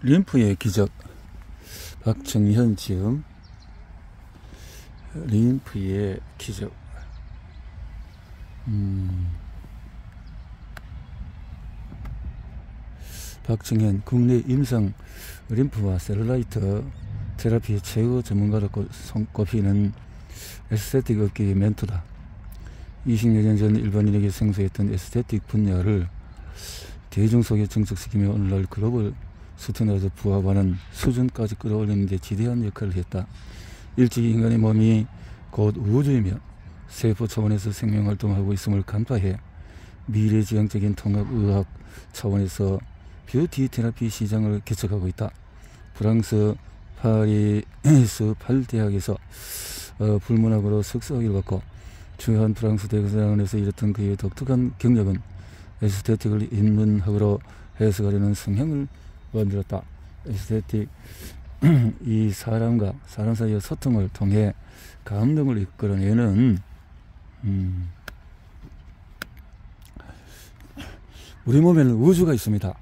림프의 기적. 박정현 지음. 림프의 기적. 박정현 국내 임상 림프와 셀룰라이트 테라피 최고 전문가로 손꼽히는 에스테틱 업계의 멘토다. 20여 년 전 일반인에게 생소했던 에스테틱 분야를 대중 속에 정착시키며 오늘날 글로벌 스탠다드 부합하는 수준까지 끌어올리는 데 지대한 역할을 했다. 일찍이 인간의 몸이 곧 우주이며 세포 차원에서 생명활동하고 있음을 간파해 미래지향적인 통합의학 차원에서 뷰티 테라피 시장을 개척하고 있다. 프랑스 파리스 8대학에서 불문학으로 석사학위를 받고 중요한 프랑스 대학원에서 일했던 그의 독특한 경력은 에스테틱을 인문학으로 해석하려는 성향을 만들었다. 에스테틱 이 사람과 사람 사이의 소통을 통해 감동을 이끌어내는 우리 몸에는 우주가 있습니다.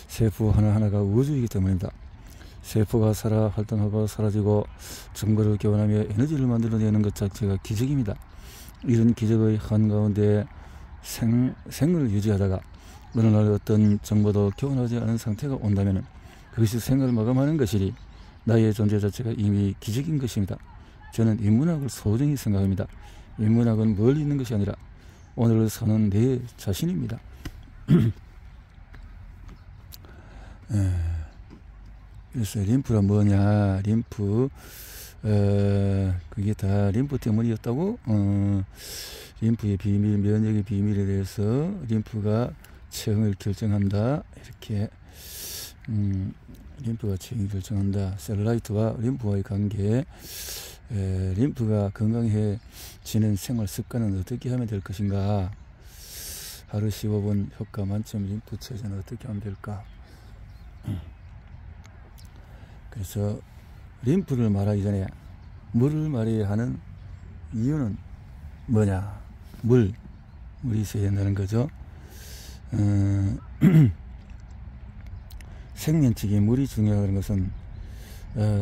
세포 하나하나가 우주이기 때문입니다. 세포가 살아 활동하고 사라지고 정보를 교환하며 에너지를 만들어내는 것 자체가 기적입니다. 이런 기적의 한가운데 생을 유지하다가 어느 날 어떤 정보도 교환하지 않은 상태가 온다면 그것이 생을 마감하는 것이니 나의 존재 자체가 이미 기적인 것입니다. 저는 인문학을 소중히 생각합니다. 인문학은 멀리 있는 것이 아니라 오늘을 사는 내 자신입니다. 그래서 림프가 뭐냐, 림프 그게 다 림프 때문이었다고. 림프의 비밀, 면역의 비밀에 대해서 림프가 체형을 결정한다. 이렇게 림프가 체형을 결정한다. 셀룰라이트와 림프와의 관계. 림프가 건강해지는 생활 습관은 어떻게 하면 될 것인가. 하루 15분 효과 만점 림프 체제는 어떻게 하면 될까. 그래서 림프를 말하기 전에 물을 말해야 하는 이유는 뭐냐. 물이 있어야 된다는 거죠. 생명체계 물이 중요하다는 것은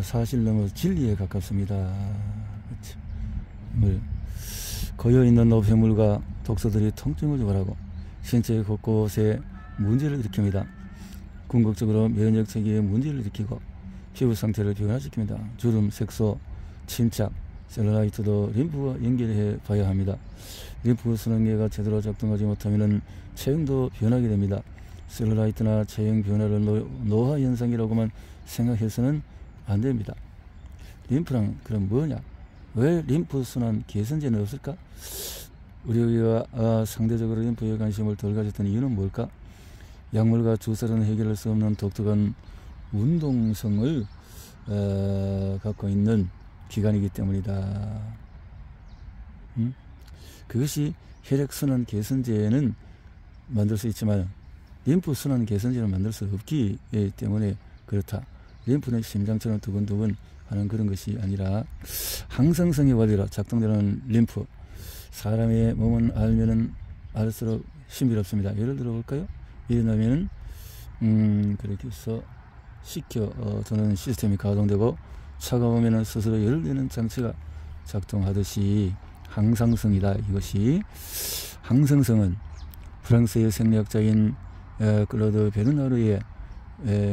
사실 너무 진리에 가깝습니다. 그렇죠? 물. 고여있는 노폐물과 독소들이 통증을 유발하고 신체 곳곳에 문제를 일으킵니다. 궁극적으로 면역체계에 문제를 일으키고 피부 상태를 변화시킵니다. 주름, 색소, 침착, 셀룰라이트도 림프와 연결해 봐야 합니다. 림프 순환계가 제대로 작동하지 못하면 체형도 변하게 됩니다. 셀룰라이트나 체형 변화를 노화 현상이라고만 생각해서는 안 됩니다. 림프랑 그럼 뭐냐? 왜 림프 순환 개선제는 없을까? 우리가 상대적으로 림프에 관심을 덜 가졌던 이유는 뭘까? 약물과 주사로는 해결할 수 없는 독특한 운동성을 갖고 있는 기관이기 때문이다. 그것이 혈액순환 개선제는 만들 수 있지만 림프순환 개선제는 만들 수 없기 때문에 그렇다. 림프는 심장처럼 두근두근 하는 그런 것이 아니라 항상성의 원리로 작동되는 림프. 사람의 몸은 알면은 알수록 신비롭습니다. 예를 들어 볼까요? 일어나면은 그렇게 해서 식혀두는 시스템이 가동되고 차가우면은 스스로 열을 내는 장치가 작동하듯이 항상성이다. 이것이 항상성은 프랑스의 생리학자인 클로드 베르나르의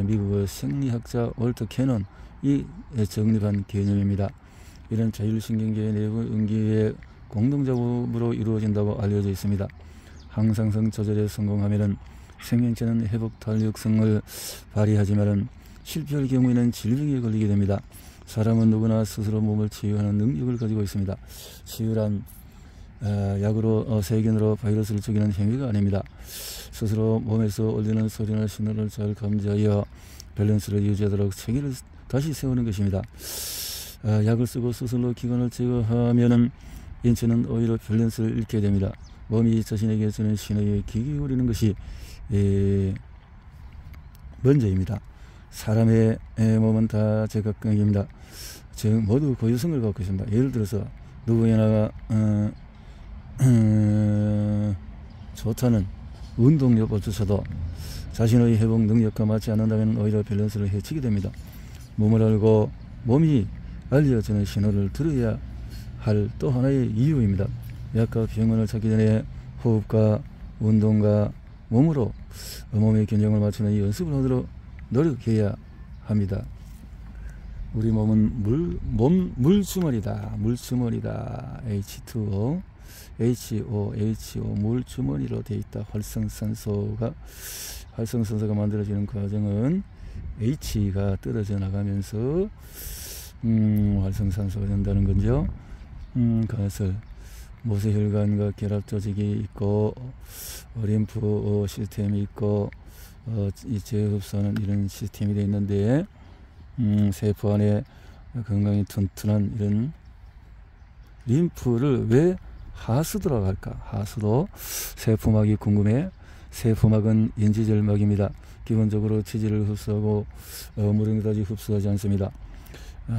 미국의 생리학자 월터 캐논이 정립한 개념입니다. 이런 자율신경계의 내부 연기의 공동작업으로 이루어진다고 알려져 있습니다. 항상성 조절에 성공하면 생명체는 회복 탄력성을 발휘하지만 실패할 경우에는 질병에 걸리게 됩니다. 사람은 누구나 스스로 몸을 치유하는 능력을 가지고 있습니다. 치유란 약으로 세균으로 바이러스를 죽이는 행위가 아닙니다. 스스로 몸에서 울리는 소리나 신호를 잘 감지하여 밸런스를 유지하도록 체계를 다시 세우는 것입니다. 약을 쓰고 스스로 기관을 제거하면은 인체는 오히려 밸런스를 잃게 됩니다. 몸이 자신에게 주는 신호에 귀 기울이는 것이 먼저입니다. 사람의 몸은 다 제각각입니다. 즉 모두 고유성을 갖고 있습니다. 예를 들어서 누구에나 좋다는 운동 여부조차도 자신의 회복 능력과 맞지 않는다면 오히려 밸런스를 해치게 됩니다. 몸을 알고 몸이 알려주는 신호를 들어야 할 또 하나의 이유입니다. 약과 병원을 찾기 전에 호흡과 운동과 몸으로 몸의 균형을 맞추는 연습을 하도록 노력해야 합니다. 우리 몸은 물주머니다. 물주머니다. H2O, HO, 물주머니로 되어 있다. 활성산소가 만들어지는 과정은 H가 떨어져 나가면서 활성산소가 된다는 거죠. 그것을 모세혈관과 결합 조직이 있고 림프 시스템이 있고 재흡수하는 이런 시스템이 되어 있는데 세포 안에 건강히 튼튼한 이런 림프를 왜 하수도라고 할까? 하수도. 세포막이 궁금해. 세포막은 인지절막입니다. 기본적으로 지질을 흡수하고 물은 그다지 흡수하지 않습니다.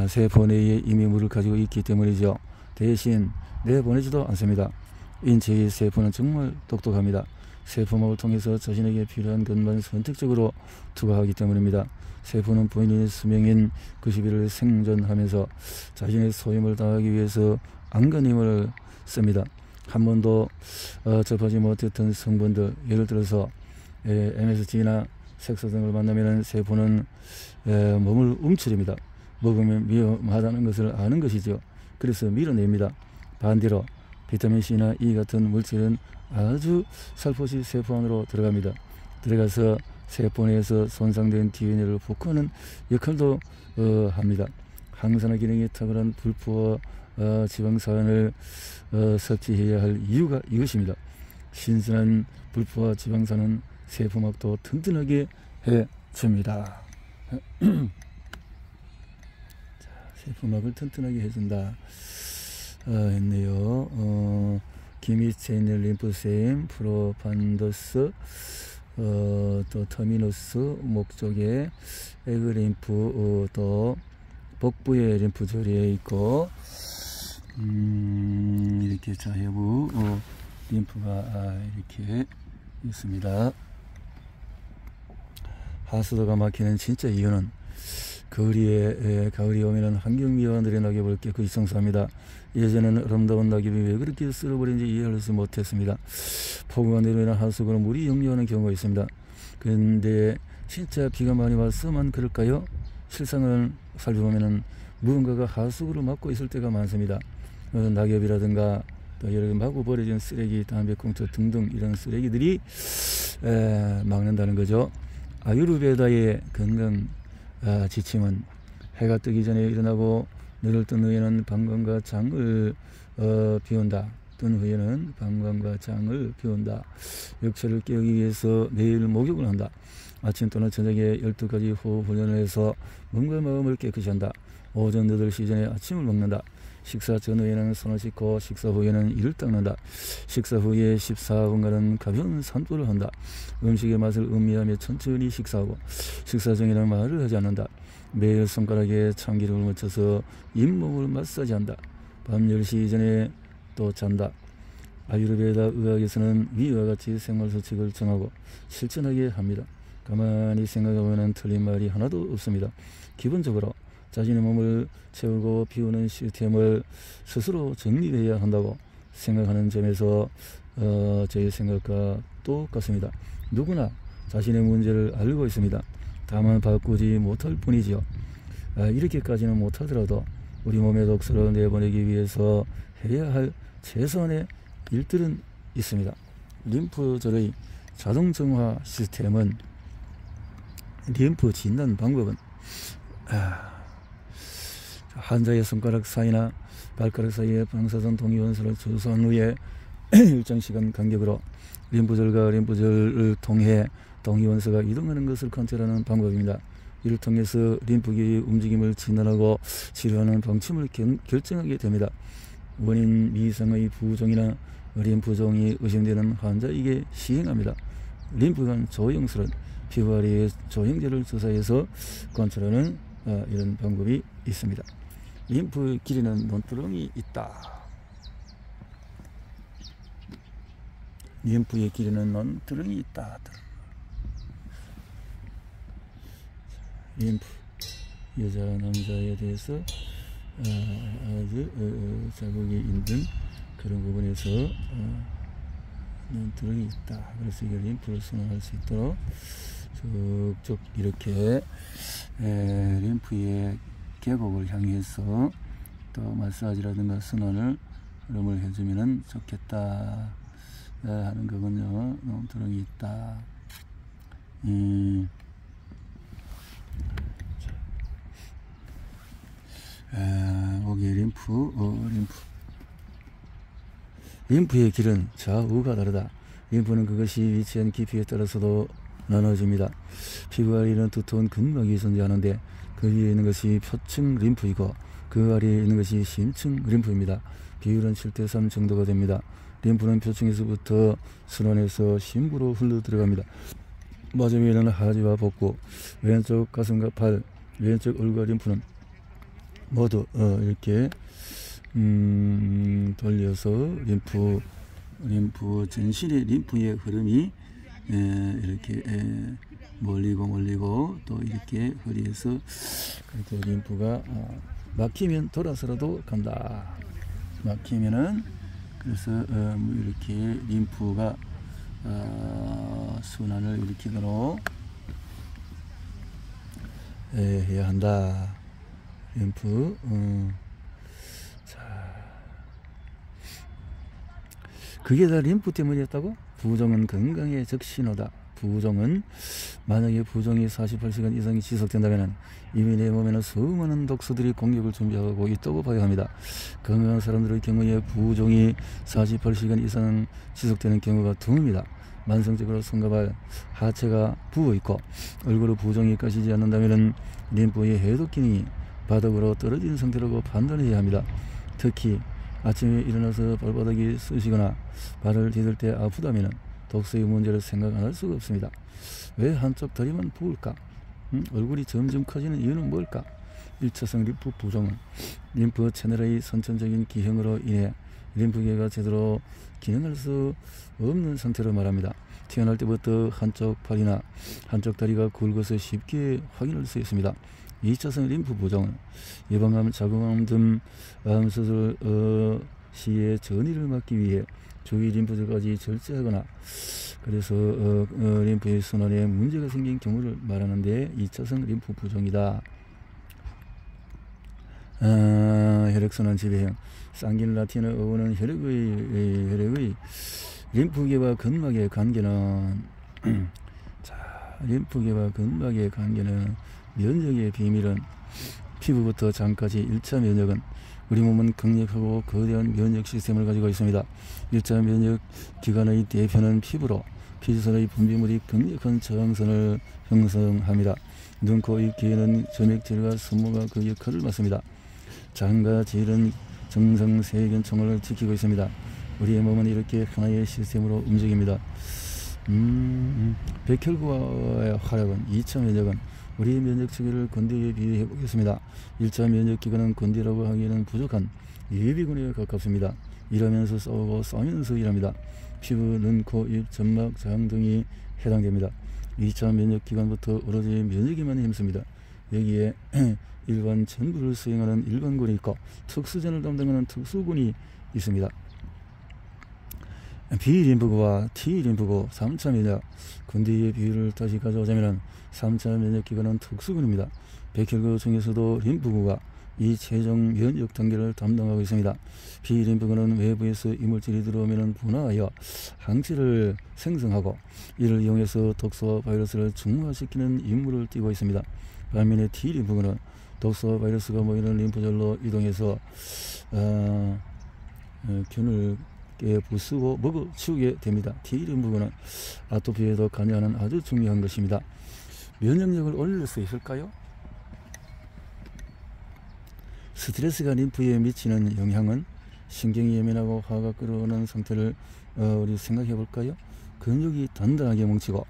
세포 내에 이미 물을 가지고 있기 때문이죠. 대신 내보내지도 않습니다. 인체의 세포는 정말 똑똑합니다. 세포막을 통해서 자신에게 필요한 것만 선택적으로 투과하기 때문입니다. 세포는 본인의 수명인 90일을 생존하면서 자신의 소임을 다하기 위해서 안간힘을 씁니다. 한 번도 접하지 못했던 성분들, 예를 들어서 MSG나 색소 등을 만나면 세포는 몸을 움츠립니다. 먹으면 위험하다는 것을 아는 것이죠. 그래서 밀어냅니다. 반대로 비타민C나 E 같은 물질은 아주 살포시 세포 안으로 들어갑니다. 들어가서 세포 내에서 손상된 DNA를 복구하는 역할도 합니다. 항산화 기능이 탁월한 불포화 지방산을 섭취해야 할 이유가 이것입니다. 신선한 불포화 지방산은 세포막도 튼튼하게 해줍니다. 세포막을 튼튼하게 해준다 했네요. 기미체인을 림프세임, 프로판더스, 또 터미누스, 목쪽에 에그림프, 또 복부에 림프절에 있고 이렇게 자해부 림프가 이렇게 있습니다. 하수도가 막히는 진짜 이유는 가을이 오면 환경미화가 느린 낙엽을 깨끗이 청소합니다. 예전에는 아름다운 낙엽이 왜 그렇게 쓸어버린지 이해할 수 못했습니다. 폭우가 내리면 하수구로 물이 역류하는 경우가 있습니다. 그런데 진짜 비가 많이 왔어만 그럴까요? 실상을 살펴보면 무언가가 하수구를 막고 있을 때가 많습니다. 낙엽이라든가 또 여러 마구 버려진 쓰레기, 담배꽁초 등등 이런 쓰레기들이 막는다는 거죠. 아유르베다의 건강 지침은 해가 뜨기 전에 일어나고 눈을 뜬 후에는 방광과 장을 비운다. 뜬 후에는 방광과 장을 비운다. 역체를 깨우기 위해서 매일 목욕을 한다. 아침 또는 저녁에 12가지 호흡 훈련을 해서 몸과 마음을 깨끗이 한다. 오전 8시 전에 아침을 먹는다. 식사 전후에는 손을 씻고 식사 후에는 이를 닦는다. 식사 후에 14분간은 가벼운 산보를 한다. 음식의 맛을 음미하며 천천히 식사하고 식사 중에는 말을 하지 않는다. 매일 손가락에 참기름을 묻혀서 잇몸을 마사지한다. 밤 10시 이전에 또 잔다. 아유르베다 의학에서는 위와 같이 생활수칙을 정하고 실천하게 합니다. 가만히 생각해보면 틀린 말이 하나도 없습니다. 기본적으로 자신의 몸을 채우고 비우는 시스템을 스스로 정립해야 한다고 생각하는 점에서 저의 생각과 똑같습니다. 누구나 자신의 문제를 알고 있습니다. 다만 바꾸지 못할 뿐이지요. 이렇게까지는 못하더라도 우리 몸의 독소를 내보내기 위해서 해야 할 최소한의 일들은 있습니다. 림프절의 자동 정화 시스템은 림프 짓는 방법은 환자의 손가락 사이나 발가락 사이에 방사선 동위원소를 주소한 후에 일정 시간 간격으로 림프절과 림프절을 통해 동위원소가 이동하는 것을 컨트롤하는 방법입니다. 이를 통해서 림프계의 움직임을 진단하고 치료하는 방침을 결정하게 됩니다. 원인 미상의 부종이나 림프종이 의심되는 환자에게 시행합니다. 림프관 조형술은 피부 아래의 조형제를 주사해서 관찰하는 이런 방법이 있습니다. 림프 길이는 논두렁이 있다. 림프의 길이는 논두렁이 있다. 림프, 여자 남자에 대해서 아주 자극이 있는 그런 부분에서 드렁이 있다. 그래서 이 림프를 순환할 수 있도록 쭉쭉 이렇게 림프의 계곡을 향해서 또 마사지라든가 순환을 해주면 좋겠다 하는 거군요. 드렁이 있다. 여기 림프의 길은 좌우가 다르다. 림프는 그것이 위치한 깊이에 따라서도 나눠집니다. 피부 아래에는 두터운 근막이 존재하는데 그 위에 있는 것이 표층 림프이고 그 아래에 있는 것이 심층 림프입니다. 비율은 7:3 정도가 됩니다. 림프는 표층에서부터 순환해서 심부로 흘러 들어갑니다. 맞은위에는 하지와 복부, 왼쪽 가슴과 발, 왼쪽 얼굴 림프는 모두 이렇게 돌려서 림프 전신의 림프의 흐름이 이렇게 몰리고 또 이렇게 허리에서 그렇게 림프가 막히면 돌아서라도 간다. 막히면은 그래서 이렇게 림프가 순환을 일으키도록 해야 한다. 림프. 자, 그게 다 림프 때문이었다고? 부종은 건강의 적신호다. 부종은 만약에 부종이 48시간 이상이 지속된다면 이미 내 몸에는 수많은 독소들이 공격을 준비하고 있다고 봐야 합니다. 건강한 사람들의 경우에 부종이 48시간 이상 지속되는 경우가 드뭅니다. 만성적으로 손과 발, 하체가 부어있고 얼굴에 부종이 까지지 않는다면 림프의 해독 기능이 바닥으로 떨어진 상태라고 판단해야 합니다. 특히 아침에 일어나서 발바닥이 쑤시거나 발을 디딜 때 아프다면 독소의 문제를 생각 안 할 수가 없습니다. 왜 한쪽 다리만 부을까? 얼굴이 점점 커지는 이유는 뭘까? 1차성 림프 부종은 림프 채널의 선천적인 기형으로 인해 림프계가 제대로 기능할 수 없는 상태로 말합니다. 태어날 때부터 한쪽 팔이나 한쪽 다리가 굵어서 쉽게 확인할 수 있습니다. 2차성 림프 부종은 예방암, 자궁암 등 암수술 시에 전이를 막기 위해 주위 림프들까지 절제하거나 그래서 림프의 순환에 문제가 생긴 경우를 말하는데 2차성 림프 부종이다. 혈액순환 지배형 쌍길 라틴어 어원은 혈액의 림프계와 근막의 관계는 림프계와 근막의 관계는 면역의 비밀은 피부부터 장까지 1차 면역은 우리 몸은 강력하고 거대한 면역 시스템을 가지고 있습니다. 1차 면역 기관의 대표는 피부로 피지선의 분비물이 강력한 저항선을 형성합니다. 눈, 코, 입, 귀에는 점액질과 숨모가 그 역할을 맡습니다. 장과 질은 정상세균총을 지키고 있습니다. 우리의 몸은 이렇게 하나의 시스템으로 움직입니다. 백혈구와의 활약은 2차 면역은 우리의 면역 체계를 건디에 비유해 보겠습니다. 1차 면역 기관은 건디라고 하기에는 부족한 예비군에 가깝습니다. 일하면서 싸우고 싸우면서 일합니다. 피부, 눈, 코, 입, 점막, 장 등이 해당됩니다. 2차 면역 기관부터 오로지 면역에만 힘씁니다. 여기에 일반 전부를 수행하는 일반군이 있고 특수전을 담당하는 특수군이 있습니다. B림프구와 T림프구 3차 면역 군대의 비율을 다시 가져오자면 3차 면역기관은 특수군입니다. 백혈구 중에서도 림프구가 이 최종 면역 단계를 담당하고 있습니다. B림프구는 외부에서 이물질이 들어오면 분화하여 항체를 생성하고 이를 이용해서 독소와 바이러스를 중화시키는 임무를 띠고 있습니다. 반면에 T림프구는 독소와 바이러스가 모이는 림프절로 이동해서 균을 부수고 먹어치우게 됩니다. T림프구는 아토피에도 관여하는 아주 중요한 것입니다. 면역력을 올릴 수 있을까요? 스트레스가 림프에 미치는 영향은 신경이 예민하고 화가 끓어오는 상태를 우리 생각해 볼까요? 근육이 단단하게 뭉치고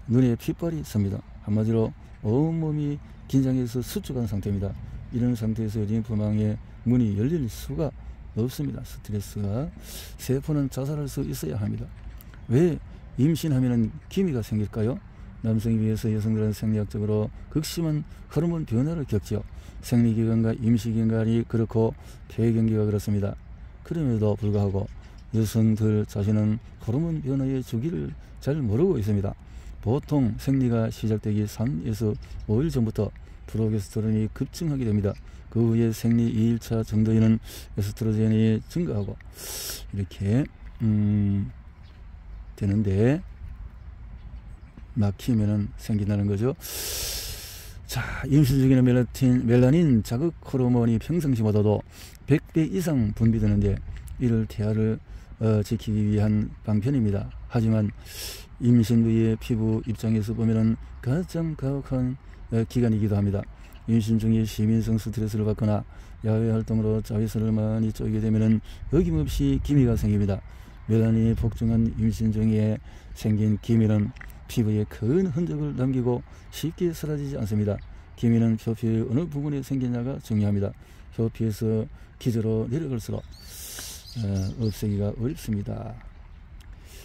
눈에 핏발이 섭니다. 한마디로 온몸이 긴장해서 수축한 상태입니다. 이런 상태에서 림프망의 문이 열릴 수가 없습니다. 스트레스가 세포는 자살할 수 있어야 합니다. 왜 임신하면 기미가 생길까요? 남성에 비해서 여성들은 생리학적으로 극심한 호르몬 변화를 겪지요. 생리기관과 임시기관이 그렇고 폐경기가 그렇습니다. 그럼에도 불구하고 여성들 자신은 호르몬 변화의 주기를 잘 모르고 있습니다. 보통 생리가 시작되기 3에서 5일 전부터 프로게스테론이 급증하게 됩니다. 그 후에 생리 2일차 정도에는 에스트로겐이 증가하고 이렇게 되는데 막히면은 생긴다는 거죠. 자, 임신 중에는 멜라닌 자극 호르몬이 평상시보다도 100배 이상 분비되는데 이를 태아를 지키기 위한 방편입니다. 하지만 임신 후의 피부 입장에서 보면은 가장 가혹한 기간이기도 합니다. 임신 중에 시민성 스트레스를 받거나 야외 활동으로 자외선을 많이 쬐게 되면은 어김없이 기미가 생깁니다. 멜라닌이 폭증한 임신 중에 생긴 기미는 피부에 큰 흔적을 남기고 쉽게 사라지지 않습니다. 기미는 표피의 어느 부분에 생기냐가 중요합니다. 표피에서 기저로 내려갈수록 없애기가 어렵습니다.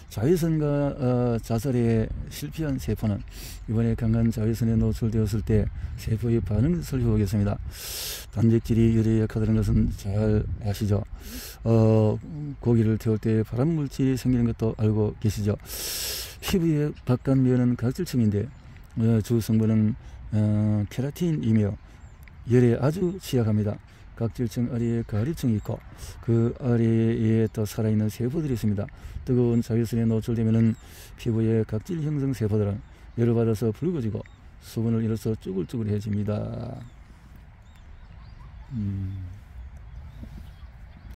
자외선과 자살에 실패한 세포는 이번에 강한 자외선에 노출되었을 때 세포의 반응을 살펴보겠습니다. 단백질이 열에 약하다는 것은 잘 아시죠? 고기를 태울 때 발암물질이 생기는 것도 알고 계시죠? 피부의 바깥면은 각질층인데 주 성분은 케라틴이며 열에 아주 취약합니다. 각질층 아래에 가리층이 있고 그 아래에 또 살아있는 세포들이 있습니다. 뜨거운 자외선에 노출되면은 피부의 각질 형성 세포들은 열을 받아서 붉어지고 수분을 잃어서 쭈글쭈글해집니다.